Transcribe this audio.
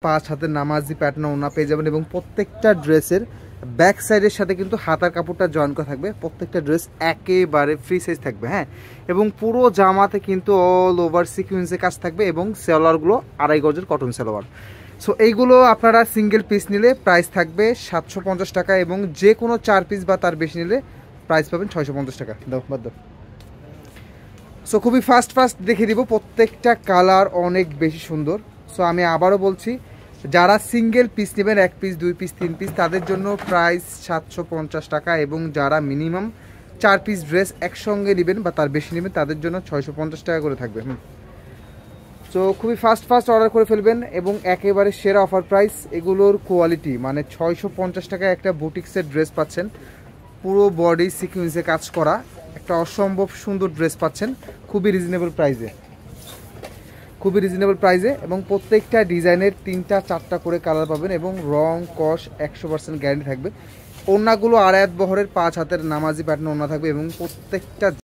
5 হাতের নামাজি প্যাটার্ন ওড়না পেয়ে যাবেন এবং প্রত্যেকটা ড্রেসের ব্যাক সাইডের সাথে কিন্তু হাতার কাপড়টা জয়েন করা থাকবে। প্রত্যেকটা ড্রেস একেবারে ফ্রি সাইজ থাকবে, হ্যাঁ। এবং পুরো জামাতে কিন্তু অল ওভার সিকুয়েন্সের কাজ থাকবে এবং সেলোয়ারগুলো 2.5 গজের কটন সেলোয়ার। সো এইগুলো আপনারা সিঙ্গেল পিস নিলে প্রাইস থাকবে 750 টাকা এবং যে কোনো 4 পিস বা তার বেশি নিলে প্রাইস পাবেন 650 টাকা। দাও বাদ দাও। সো খুবই ফাস্ট দেখিয়ে দিব, প্রত্যেকটা কালার অনেক বেশি সুন্দর। সো আমি আবারও বলছি, যারা সিঙ্গেল পিস নেবেন 1 পিস 2 পিস 3 পিস তাদের জন্য প্রাইস 750 টাকা এবং যারা মিনিমাম 4 পিস ড্রেস একসঙ্গে নেবেন বা তার বেশি নেবেন তাদের জন্য 650 টাকা করে থাকবে। সো খুবই ফাস্ট অর্ডার করে ফেলবেন এবং একেবারে সেরা অফার প্রাইস। এগুলোর কোয়ালিটি মানে 650 টাকায় একটা বুটিক্সের ড্রেস পাচ্ছেন, পুরো বডি সিকুয়েন্সে কাজ করা একটা অসম্ভব সুন্দর ড্রেস পাচ্ছেন খুবই রিজনেবল প্রাইসে এবং প্রত্যেকটা ডিজাইনের 3টা 4টা করে কালার পাবেন এবং রং কস 100% গ্যারান্টি থাকবে। ওড়নাগুলো আড়ায়াত বহরের 5 হাতের নামাজি প্যাটার্ন ওড়না থাকবে এবং প্রত্যেকটা